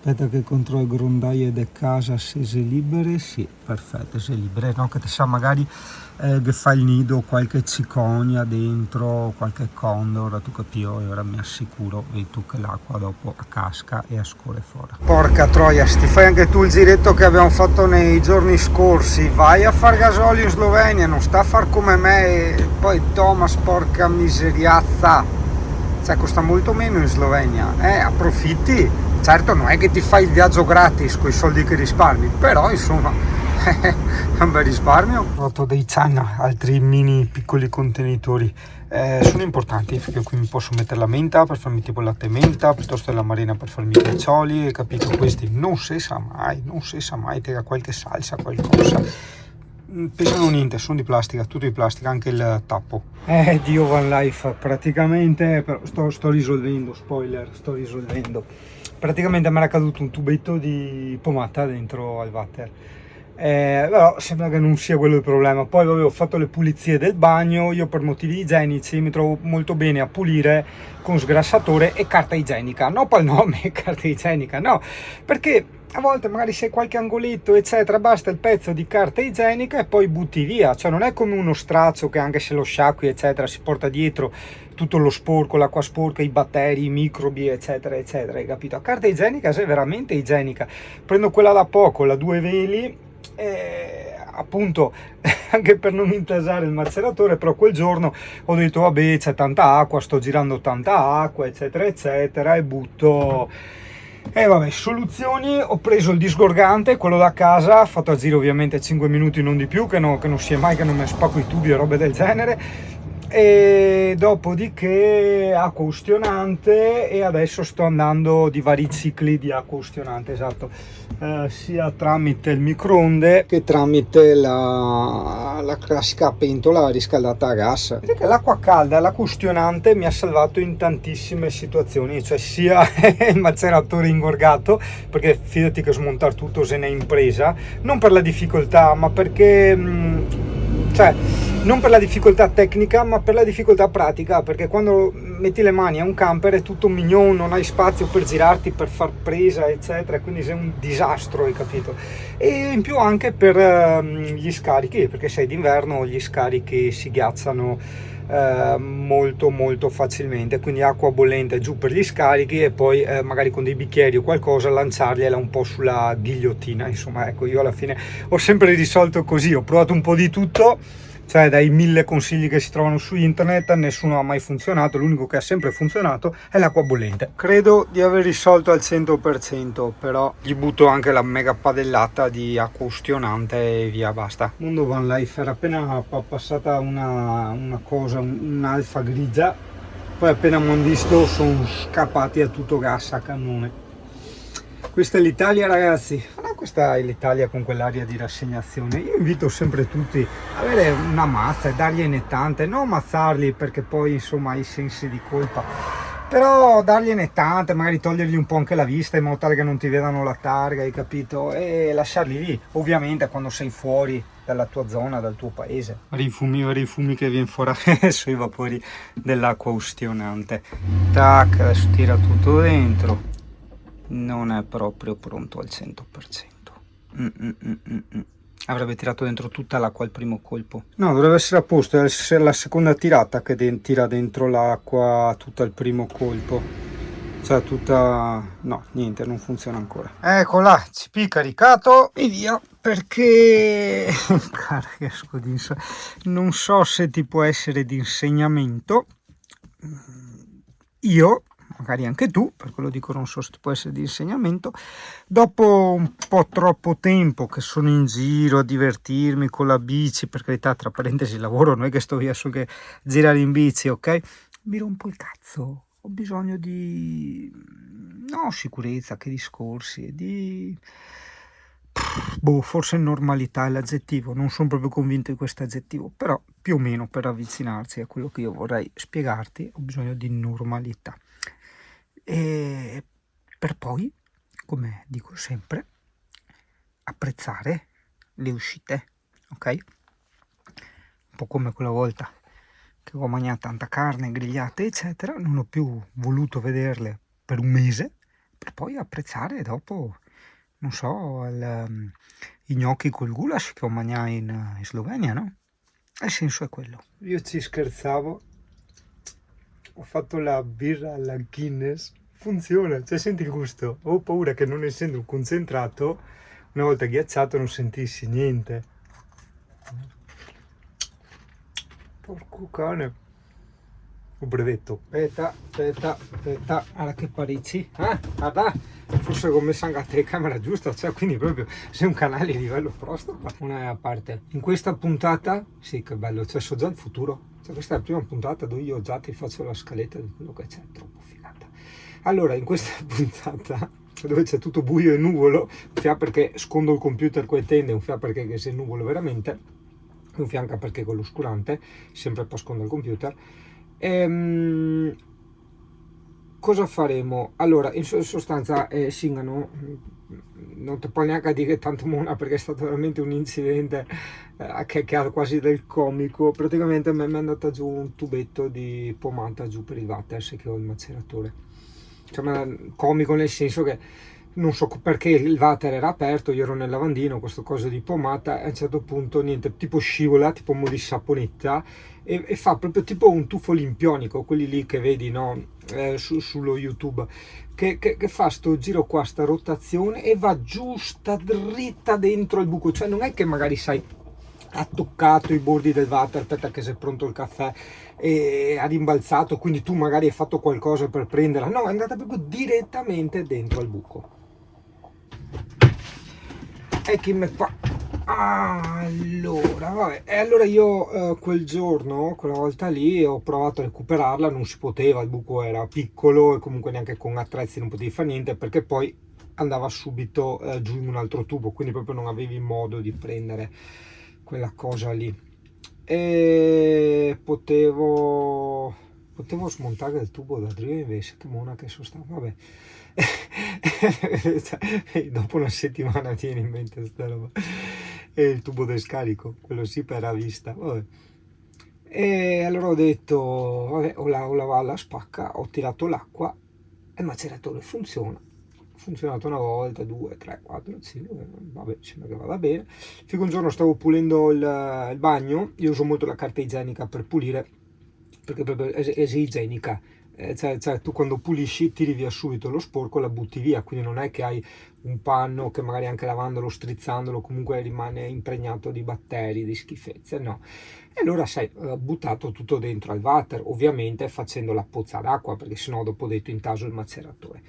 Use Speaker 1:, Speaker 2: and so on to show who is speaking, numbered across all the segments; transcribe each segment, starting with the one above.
Speaker 1: Aspetta che controllo il grondaio de casa se è libere. Sì, perfetto, se è libere. No, che ti sa magari che fa il nido qualche cicogna dentro, qualche condor, tu capisci, e ora mi assicuro, vedi tu che l'acqua dopo casca e scorre fuori. Porca troia, sti fai anche tu il giretto che abbiamo fatto nei giorni scorsi, vai a far gasolio in Slovenia, non sta a far come me e poi Thomas, porca miseriazza, cioè costa molto meno in Slovenia, approfitti. Certo non è che ti fai il viaggio gratis con i soldi che risparmi, però insomma è un bel risparmio. Ho fatto dei China, altri mini piccoli contenitori, sono importanti perché qui mi posso mettere la menta per farmi tipo latte menta, piuttosto la marina per farmi i piaccioli, capito? Questi non si sa mai, tega qualche salsa, qualcosa. Pesano niente, sono di plastica, tutto di plastica, anche il tappo. Dio Van Life, praticamente, però sto risolvendo, spoiler, sto risolvendo. Praticamente mi era caduto un tubetto di pomata dentro al water. Però sembra che non sia quello il problema. Poi avevo fatto le pulizie del bagno, io per motivi igienici mi trovo molto bene a pulire con sgrassatore e carta igienica. No per il nome, carta igienica, no, perché a volte magari se qualche angoletto eccetera basta il pezzo di carta igienica e poi butti via, cioè non è come uno straccio che anche se lo sciacqui eccetera si porta dietro tutto lo sporco, l'acqua sporca, i batteri, i microbi eccetera eccetera, hai capito? La carta igienica se è veramente igienica, prendo quella da poco, la 2 veli, appunto anche per non intasare il maceratore, però quel giorno ho detto vabbè c'è tanta acqua, sto girando tanta acqua eccetera eccetera e butto. Vabbè, soluzioni, ho preso il disgorgante, quello da casa, fatto a giro ovviamente 5 minuti non di più, che non sia mai che non mi spacco i tubi e robe del genere, e dopodiché acqua ustionante e adesso sto andando di vari cicli di acqua ustionante, esatto, sia tramite il microonde che tramite la classica pentola riscaldata a gas. Perché l'acqua calda, l'acqua ustionante mi ha salvato in tantissime situazioni, cioè sia il maceratore ingorgato, perché fidati che smontare tutto se n'è impresa, non per la difficoltà ma perché cioè non per la difficoltà tecnica ma per la difficoltà pratica, perché quando metti le mani a un camper è tutto mignon, non hai spazio per girarti, per far presa eccetera, quindi sei un disastro, hai capito? E in più anche per gli scarichi, perché sei d'inverno, gli scarichi si ghiacciano molto molto facilmente, quindi acqua bollente giù per gli scarichi e poi magari con dei bicchieri o qualcosa lanciargliela un po' sulla ghigliottina, insomma ecco, io alla fine ho sempre risolto così, ho provato un po' di tutto, cioè dai 1000 consigli che si trovano su internet nessuno ha mai funzionato, l'unico che ha sempre funzionato è l'acqua bollente. Credo di aver risolto al 100%, però gli butto anche la mega padellata di acqua ustionante e via, basta. Mondo Van Life era appena passata una cosa, un'alfa grigia, poi appena mi hanno visto sono scappati a tutto gas a cannone. Questa è l'Italia, ragazzi, questa è l'Italia con quell'aria di rassegnazione. Io invito sempre tutti a avere una mazza e dargliene tante, non ammazzarli perché poi insomma hai sensi di colpa, però dargliene tante, magari togliergli un po' anche la vista in modo tale che non ti vedano la targa, hai capito? E lasciarli lì, ovviamente quando sei fuori dalla tua zona, dal tuo paese. Vari fumi che viene fuori sui vapori dell'acqua ustionante. Tac, adesso tira tutto dentro. Non è proprio pronto al 100%. Avrebbe tirato dentro tutta l'acqua al primo colpo. No, dovrebbe essere a posto, deve essere la seconda tirata che tira dentro l'acqua tutta al primo colpo. Cioè tutta... no, niente, non funziona ancora. Ecco là, CP caricato e via, perché... non so se ti può essere di insegnamento. Io... magari anche tu, per quello dico non so se ti può essere di insegnamento, dopo un po' troppo tempo che sono in giro a divertirmi con la bici, per carità tra parentesi lavoro, non è che sto via su che girare in bici, ok? Mi rompo il cazzo, ho bisogno di, no sicurezza, che discorsi, di... boh, forse normalità è l'aggettivo, non sono proprio convinto di questo aggettivo, però più o meno per avvicinarsi a quello che io vorrei spiegarti ho bisogno di normalità. E per poi, come dico sempre, apprezzare le uscite, ok? Un po' come quella volta che ho mangiato tanta carne, grigliate eccetera, non ho più voluto vederle per un mese, per poi apprezzare dopo, non so, i gnocchi col goulash che ho mangiato in Slovenia, no? Il senso è quello. Io ci scherzavo, ho fatto la birra alla Guinness, funziona, cioè senti il gusto. Ho paura che non essendo un concentrato, una volta ghiacciato non sentissi niente. Porco cane. Un brevetto. Aspetta, guarda che parici. Guarda, forse ho messo anche la telecamera giusta, cioè quindi proprio sei un canale di livello prosto. Una a parte. In questa puntata, sì che bello, cioè so già il futuro. Cioè, questa è la prima puntata dove io già ti faccio la scaletta di quello che c'è, troppo figata. Allora, in questa puntata, dove c'è tutto buio e nuvolo, un fià perché scondo il computer con le tende, un fià perché che se nuvolo veramente, un fianca perché con l'oscurante, sempre per scondo il computer. Cosa faremo? Allora, in sostanza, Singano, non ti puoi neanche dire tanto mona perché è stato veramente un incidente che ha quasi del comico. Praticamente mi è andata giù un tubetto di pomata giù per il water che ho il maceratore. Cioè, comico nel senso che non so perché il water era aperto, io ero nel lavandino, questo coso di pomata, e a un certo punto niente, tipo scivola, tipo mo di saponetta, e fa proprio tipo un tuffo olimpionico, quelli lì che vedi, no, sullo YouTube, che fa sto giro qua, sta rotazione, e va giusta dritta dentro il buco, cioè non è che magari sai ha toccato i bordi del water, aspetta che sia pronto il caffè e ha rimbalzato, quindi tu magari hai fatto qualcosa per prenderla, no, è andata proprio direttamente dentro al buco. E chi me qua? Allora, vabbè, e allora io quel giorno, quella volta lì, ho provato a recuperarla, non si poteva, il buco era piccolo e comunque neanche con attrezzi non potevi fare niente perché poi andava subito giù in un altro tubo, quindi proprio non avevi modo di prendere quella cosa lì. E potevo smontare il tubo da Drio invece, che mona che sono stato, vabbè. Dopo una settimana tieni in mente questa roba. E il tubo del scarico, quello sì per la vista, vabbè. E allora ho detto, vabbè, ho lavato la spacca, ho tirato l'acqua e il maceratore funziona. Ha funzionato una volta, 2, 3, 4, 5, vabbè, sembra che vada bene. Fino a un giorno stavo pulendo il bagno, io uso molto la carta igienica per pulire, perché proprio è igienica. Cioè, tu quando pulisci tiri via subito lo sporco, la butti via, quindi non è che hai un panno che magari anche lavandolo, strizzandolo, comunque rimane impregnato di batteri, di schifezze, no. E allora sai, ho buttato tutto dentro al water, ovviamente facendo la pozza d'acqua, perché sennò dopo ho detto intaso il maceratore.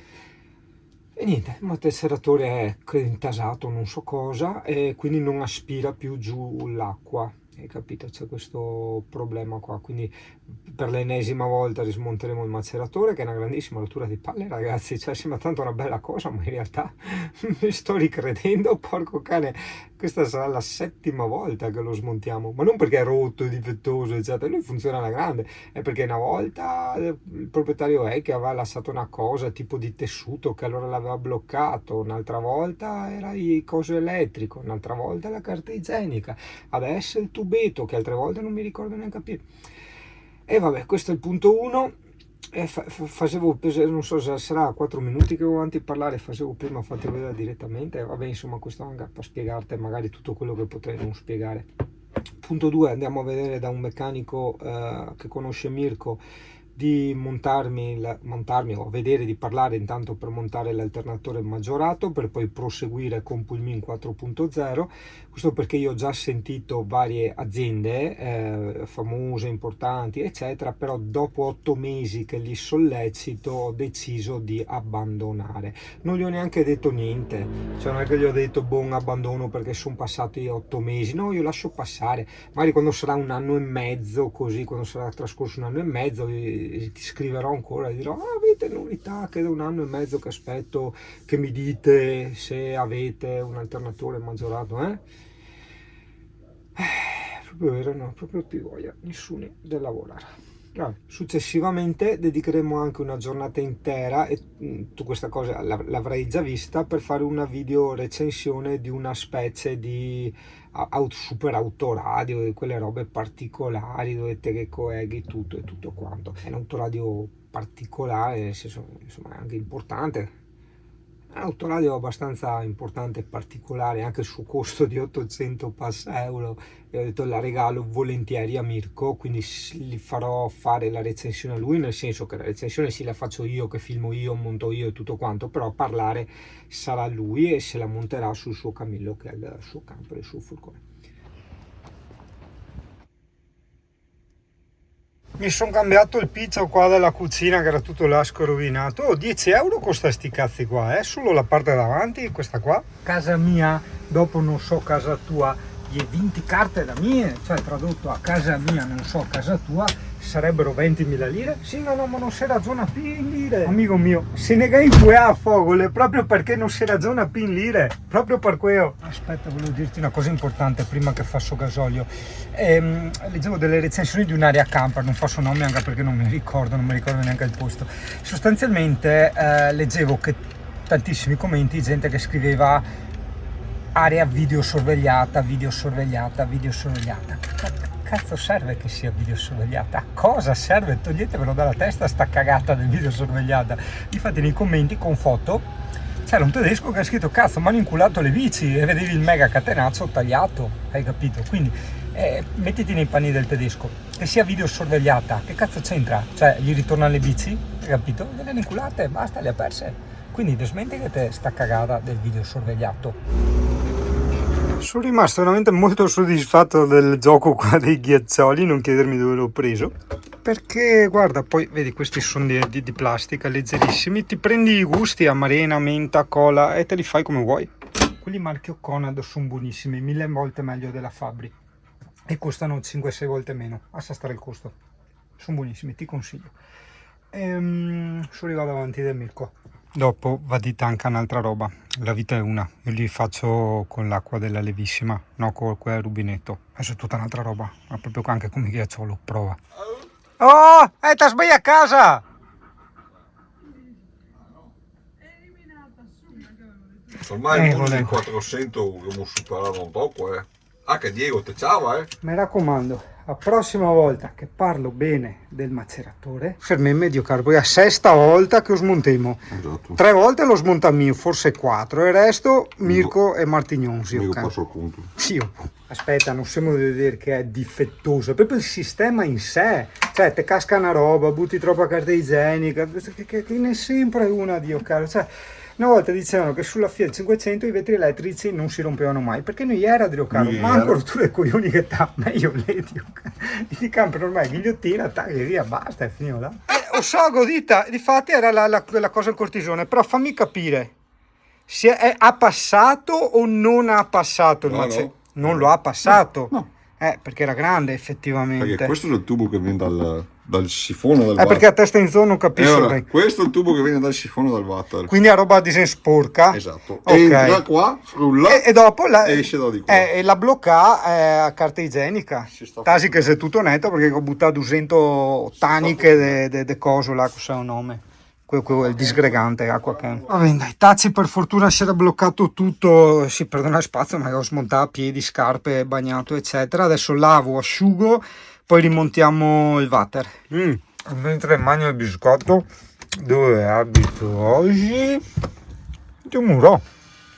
Speaker 1: E niente, il maceratore è intasato non so cosa e quindi non aspira più giù l'acqua. Hai capito? C'è questo problema qua, quindi per l'ennesima volta rismonteremo il maceratore, che è una grandissima rottura di palle, ragazzi, cioè sembra tanto una bella cosa, ma in realtà mi sto ricredendo, porco cane, questa sarà la 7ª volta che lo smontiamo, ma non perché è rotto, è difettoso, eccetera, lui funziona alla grande, è perché una volta il proprietario è che aveva lasciato una cosa tipo di tessuto che allora l'aveva bloccato, un'altra volta era il coso elettrico, un'altra volta la carta igienica, adesso il tubetto che altre volte non mi ricordo neanche più. E vabbè, questo è il punto 1. Facevo, non so se sarà 4 minuti che ho avanti a parlare, facevo prima, fate vedere direttamente, vabbè, insomma, questo anche per spiegarti magari tutto quello che potrei non spiegare. Punto 2, andiamo a vedere da un meccanico che conosce Mirko di montarmi o vedere di parlare intanto per montare l'alternatore maggiorato per poi proseguire con Pulmin 4.0. Questo perché io ho già sentito varie aziende famose, importanti eccetera, però dopo 8 mesi che li sollecito ho deciso di abbandonare. Non gli ho neanche detto niente, cioè non è che gli ho detto buon abbandono perché sono passati 8 mesi, no, io lascio passare, magari quando sarà un anno e mezzo, così quando sarà trascorso un anno e mezzo ti scriverò ancora e dirò avete novità, che da un anno e mezzo che aspetto che mi dite se avete un alternatore maggiorato, proprio vero, no, proprio più voglia nessuno di lavorare. Successivamente dedicheremo anche una giornata intera, e tu questa cosa l'avrai già vista, per fare una video recensione di una specie di super autoradio, di quelle robe particolari dove te che coeghi tutto e tutto quanto. È un autoradio particolare, nel senso, insomma, è anche importante, È un autoradio abbastanza importante e particolare, anche il suo costo di 800 passa euro, e ho detto la regalo volentieri a Mirko, quindi gli farò fare la recensione a lui, nel senso che la recensione sì la faccio io, che filmo io, monto io e tutto quanto, però a parlare sarà lui e se la monterà sul suo Camillo, che è il suo camper, il suo furgone. Mi sono cambiato il pizzo qua della cucina che era tutto lasco rovinato. Oh, 10 euro costa sti cazzi qua, solo la parte davanti, questa qua. Casa mia, dopo non so casa tua, gli 20 carte da mie, cioè tradotto a casa mia, non so casa tua, sarebbero 20.000 lire? Sì, no, ma non si ragiona più in lire. Amico mio, se ne gai pure a fogole proprio perché non si ragiona più in lire, proprio per quello. Aspetta, volevo dirti una cosa importante prima che faccio gasolio. Leggevo delle recensioni di un'area camper, non faccio nomi anche perché non mi ricordo neanche il posto. Sostanzialmente leggevo che tantissimi commenti, gente che scriveva area videosorvegliata. Cazzo serve che sia videosorvegliata? A cosa serve? Toglietevelo dalla testa sta cagata del videosorvegliata. Infatti nei commenti con foto c'era un tedesco che ha scritto cazzo mi hanno inculato le bici e vedevi il mega catenaccio tagliato, hai capito? Quindi mettiti nei panni del tedesco, che sia videosorvegliata, che cazzo c'entra? Cioè gli ritornano le bici, hai capito? Gliele inculate, basta, le ha perse. Quindi smentigate sta cagata del videosorvegliato. Sono rimasto veramente molto soddisfatto del gioco qua dei ghiaccioli, non chiedermi dove l'ho preso, perché guarda, poi vedi questi sono di plastica leggerissimi, ti prendi i gusti amarena, menta, cola e te li fai come vuoi. Quelli marchio Conad sono buonissimi, 1000 volte meglio della Fabri e costano 5-6 volte meno, lascia stare il costo, sono buonissimi, ti consiglio. Sono arrivato avanti del Mirko. Dopo va di tanca un'altra roba, la vita è una, io li faccio con l'acqua della Levissima, no con quel rubinetto, adesso è tutta un'altra roba, ma proprio anche come ghiacciolo, prova. Oh, ti sbagli a casa!
Speaker 2: Ormai il mondo di 400 abbiamo superato un poco, Ah, che Diego te ciao,
Speaker 1: Mi raccomando, la prossima volta che parlo bene del maceratore, fermiamo medio carbo, è la sesta volta che lo smontiamo.
Speaker 2: Esatto.
Speaker 1: 3 volte lo smontiamo io, forse 4, e il resto Mirko e Martignonsi.
Speaker 2: Io
Speaker 1: Okay?
Speaker 2: passo il conto.
Speaker 1: Sì, aspetta, non siamo di dire che è difettoso, è proprio il sistema in sé. Cioè, te casca una roba, butti troppa carta igienica, che ne è sempre una, Dio caro. Cioè, una volta dicevano che sulla Fiat 500 i vetri elettrici non si rompevano mai, perché non era, Dio caro, ma ancora tu le coglioni che t'ha, meglio lei, Dio caro. I camper ormai ghigliottina, tagli via, basta, è finito là. Lo so, godita, difatti era la cosa il cortisone, però fammi capire, se ha passato o non ha passato il
Speaker 2: No.
Speaker 1: Non lo ha passato.
Speaker 2: No.
Speaker 1: Perché era grande effettivamente.
Speaker 2: Perché questo è il tubo che viene dal sifone del water.
Speaker 1: Perché a testa in zona non capisco bene.
Speaker 2: Questo è il tubo che viene dal sifone del water.
Speaker 1: Quindi è roba di sporca.
Speaker 2: Esatto.
Speaker 1: Okay.
Speaker 2: Entra qua, frulla
Speaker 1: e dopo
Speaker 2: esce da di qua.
Speaker 1: E la blocca a carta igienica. Tasi che sei tutto netto perché ho buttato 200 taniche de coso là, cos'è un nome? Quel disgregante acqua che... Vabbè, dai, Tazzi per fortuna si era bloccato tutto, sì, perdona il spazio, ma ho smontato piedi, scarpe, bagnato, eccetera. Adesso lavo, asciugo, poi rimontiamo il water. Mentre mangio il biscotto, dove abito oggi? Ti muro.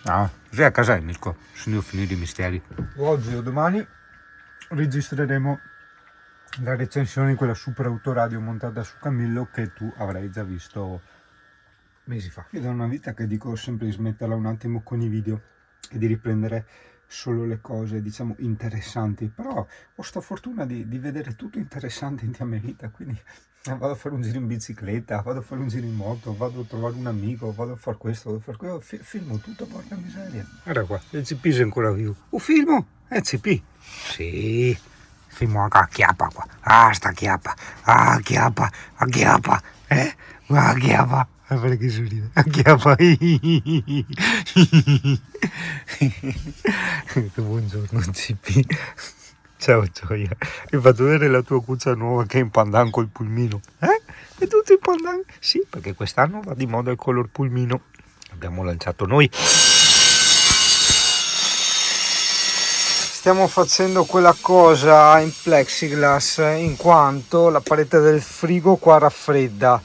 Speaker 1: Ah, sei a casa Mirko, sono io finito i misteri. Oggi o domani registreremo la recensione di quella super autoradio montata su Camillo che tu avrai già visto mesi fa. Io da una vita che dico sempre di smetterla un attimo con i video e di riprendere solo le cose diciamo interessanti, però ho sta fortuna di vedere tutto interessante in mia vita, quindi vado a fare un giro in bicicletta, vado a fare un giro in moto, vado a trovare un amico, vado a fare questo, vado a fare quello, filmo tutto, porca miseria. Guarda qua, il CP è ancora vivo. Filmo? È CP? Sì. Filmo anche a chiappa qua. Sta chiappa. A chiappa. Guarda che sorride. A chiappa. Buongiorno CP. Ciao Gioia. Mi faccio vedere la tua cuccia nuova che è in pandan col pulmino. È tutto in pandan? Sì, perché quest'anno va di moda il color pulmino. Abbiamo lanciato noi. Stiamo facendo quella cosa in plexiglass in quanto la parete del frigo qua raffredda.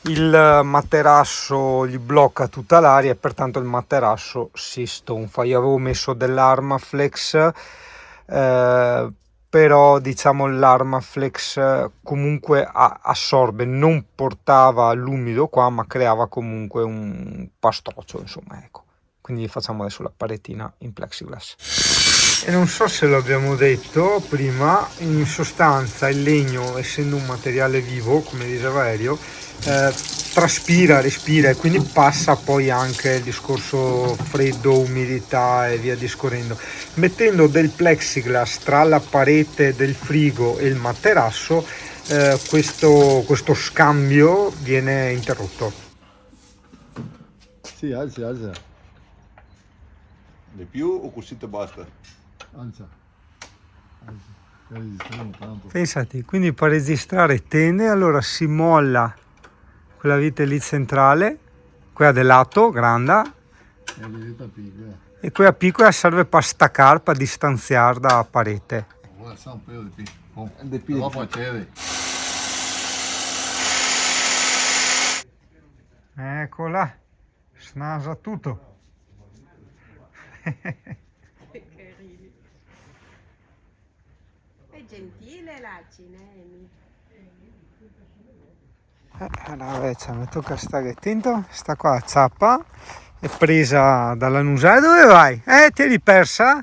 Speaker 1: il materasso gli blocca tutta l'aria e pertanto il materasso si stonfa. Io avevo messo dell'Armaflex, però diciamo l'Armaflex comunque assorbe, non portava l'umido qua, ma creava comunque un pastroccio, insomma, ecco. Quindi facciamo adesso la paretina in plexiglass. E non so se l'abbiamo detto prima, in sostanza il legno, essendo un materiale vivo, come diceva Elio, traspira, respira e quindi passa poi anche il discorso freddo, umidità e via discorrendo. Mettendo del plexiglass tra la parete del frigo e il materasso, questo scambio viene interrotto.
Speaker 3: Sì, alza.
Speaker 2: Di più o così te basta?
Speaker 3: Alza. Registriamo tanto.
Speaker 1: Pensate, quindi per registrare tende, allora si molla quella vite lì centrale, quella del lato, grande, e quella piccola serve per staccare, per distanziare da parete.
Speaker 3: Vuoi alzare un paio di più? Oh,
Speaker 2: Di più.
Speaker 3: dopo accede.
Speaker 1: Eccola, snasa tutto.
Speaker 4: È gentile la Cinemi.
Speaker 1: Allora invece mi tocca stare attento, sta qua zappa, è presa dall'annusare. Dove vai? Ti eri persa?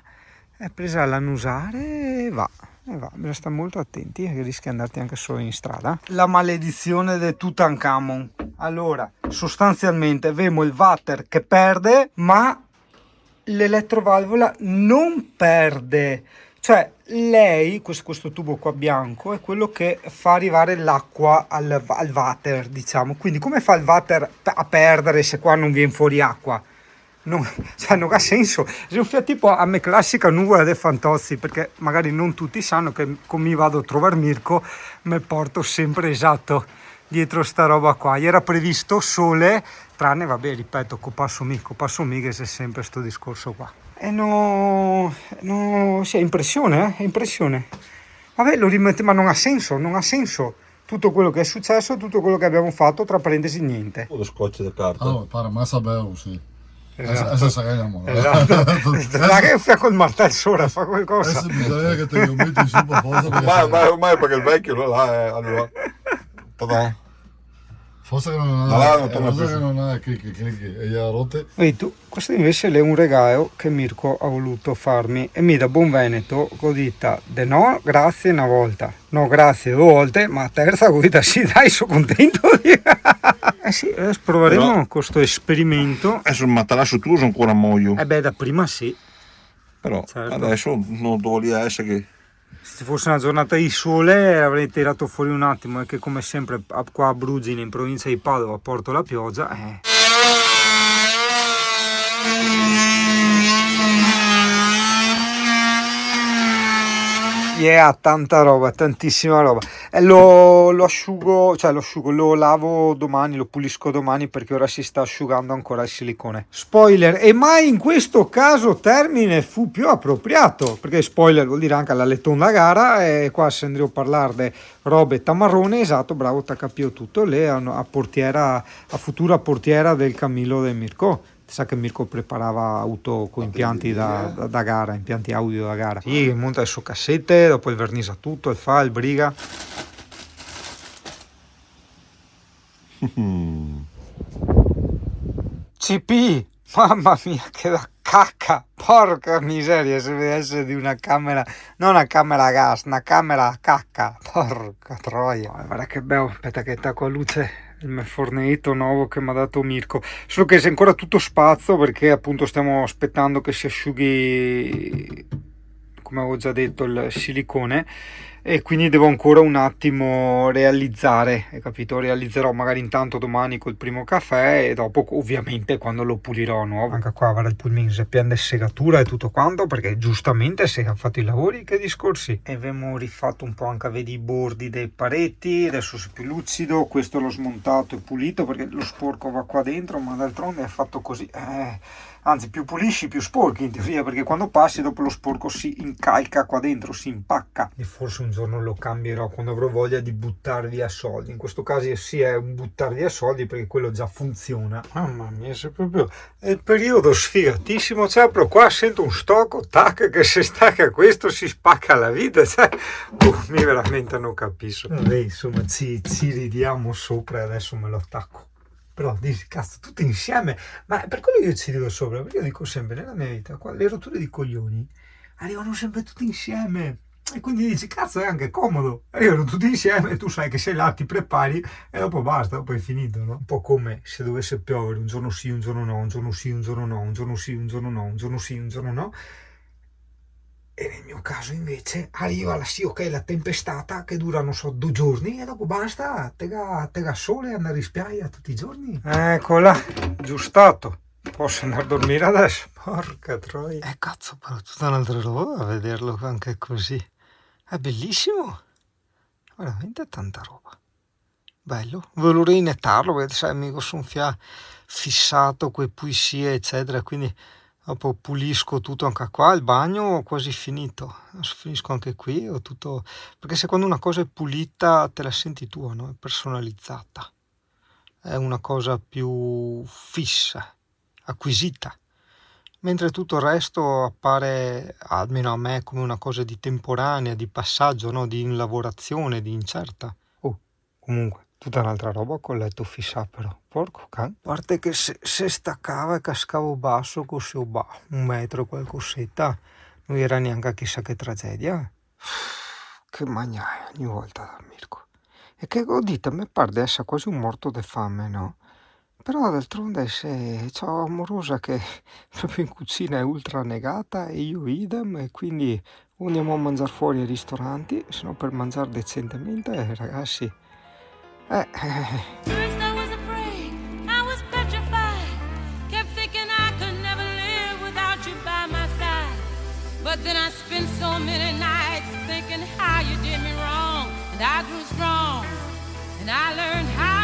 Speaker 1: È presa dall'annusare e va. Bisogna stare molto attenti che rischi di andarti anche solo in strada. La maledizione di Tutankhamon. Allora, sostanzialmente avevamo il water che perde, ma l'elettrovalvola non perde. Cioè lei, questo tubo qua bianco, è quello che fa arrivare l'acqua al water, diciamo. Quindi come fa il water a perdere se qua non viene fuori acqua? Non ha senso. Se tipo a me classica nuvola dei Fantozzi, perché magari non tutti sanno che come mi vado a trovare Mirko mi porto sempre esatto dietro sta roba qua. Gli era previsto sole, tranne vabbè, ripeto, copasso mi che c'è sempre sto discorso qua. E sì, è impressione, è impressione. Vabbè, lo rimette, ma non ha senso. Tutto quello che è successo, tutto quello che abbiamo fatto, tra parentesi niente.
Speaker 2: O lo scotch di carta.
Speaker 3: Allora, pare massa bello, sì.
Speaker 1: Esatto.
Speaker 3: Adesso saremo.
Speaker 1: Esatto. Non che fai col martello sopra, fa qualcosa.
Speaker 3: Adesso bisogna che te lo metti su per forza.
Speaker 2: Ma ormai perché il vecchio là è allora. Ta-da.
Speaker 3: Forse che non ha clicchi e gli ha rotte.
Speaker 1: Vedi tu, questo invece è un regalo che Mirko ha voluto farmi e mi da buon veneto godita de no grazie una volta, no grazie 2 volte, ma terza godita sì dai, sono contento di... sì, adesso proveremo
Speaker 2: Però,
Speaker 1: questo esperimento.
Speaker 2: Adesso il materasso tuo sono ancora muoio.
Speaker 1: Da prima sì.
Speaker 2: Però
Speaker 1: certo.
Speaker 2: Adesso non dovrebbe essere che...
Speaker 1: Se fosse una giornata di sole avrei tirato fuori un attimo, e che come sempre qua a Brugine in provincia di Padova porto la pioggia. Tanta roba, tantissima roba. E lo asciugo, lo lavo domani, lo pulisco domani perché ora si sta asciugando ancora il silicone. Spoiler, e mai in questo caso termine fu più appropriato, perché spoiler vuol dire anche la lettonda gara, e qua se andremo a parlare di robe tamarrone, esatto, bravo, t'ha capito tutto, lei a futura portiera del Camillo del Mirko. Sa che Mirko preparava auto con impianti da gara, impianti audio da gara. Sì, monta le sue cassette, dopo il vernisa tutto, il fa, il briga. CP, mamma mia che da cacca, porca miseria, se vedesse di una camera, non una camera a gas, una camera a cacca, porca troia. Guarda che bello, aspetta che tacco a luce il mio fornito nuovo che mi ha dato Mirko, solo che c'è ancora tutto spazio perché appunto stiamo aspettando che si asciughi, come avevo già detto, il silicone, e quindi devo ancora un attimo realizzare, hai capito? Realizzerò magari intanto domani col primo caffè e dopo ovviamente quando lo pulirò nuovo. Anche qua guarda il pulmino si piende segatura e tutto quanto, perché giustamente se hanno fatto i lavori, che discorsi. E abbiamo rifatto un po' anche, vedi, i bordi dei pareti, adesso è più lucido, questo l'ho smontato e pulito perché lo sporco va qua dentro, ma d'altronde è fatto così. anzi più pulisci più sporchi in teoria, perché quando passi dopo lo sporco si incalca qua dentro, si impacca. E forse un giorno lo cambierò quando avrò voglia di buttare via soldi. In questo caso sì, è un buttare via soldi perché quello già funziona. Mamma mia, è proprio il periodo sfigatissimo, cioè però qua sento un stocco, tac, che se stacca questo si spacca la vita, cioè mi veramente non capisco. Vabbè, insomma ci ridiamo sopra e adesso me lo attacco. Però dici, cazzo, tutti insieme, ma per quello io ci rido sopra, perché io dico sempre nella mia vita, qua, le rotture di coglioni arrivano sempre tutti insieme, e quindi dici, cazzo, è anche comodo, arrivano tutti insieme, tu sai che sei là, ti prepari e dopo basta, dopo è finito, no? Un po' come se dovesse piovere, un giorno sì, un giorno no, un giorno sì, un giorno no, un giorno sì, un giorno no, un giorno sì, un giorno no. E nel mio caso invece arriva la tempestata che dura non so 2 giorni e dopo basta, tega sole e andare in spiaggia tutti i giorni. Eccola, giustato, posso andare a dormire adesso, porca troia. Cazzo, però tutta un'altra roba a vederlo anche così, è bellissimo, veramente tanta roba. Bello, volevo inettarlo perché sai, amico, sono fissato quei pulizie eccetera, quindi dopo pulisco tutto anche qua, il bagno ho quasi finito, adesso finisco anche qui, ho tutto, perché se quando una cosa è pulita te la senti tua, no? È personalizzata, è una cosa più fissa, acquisita, mentre tutto il resto appare, almeno a me, come una cosa di temporanea, di passaggio, no? Di lavorazione, di incerta. Oh, comunque tutta un'altra roba con il letto fissato, però porco can. A parte che se staccava e cascavo basso così 1 metro qualcosetta non era neanche chissà che tragedia. Che magnaia ogni volta da Mirko, e che dite, a me pare di essere quasi un morto di fame, no? Però d'altronde se c'ho amorosa che proprio in cucina è ultra negata e io idem, e quindi o andiamo a mangiare fuori ai ristoranti, se no per mangiare decentemente, ragazzi.
Speaker 5: First I was afraid, I was petrified, kept thinking I could never live without you by my side. But then I spent so many nights thinking how you did me wrong, and I grew strong, and I learned how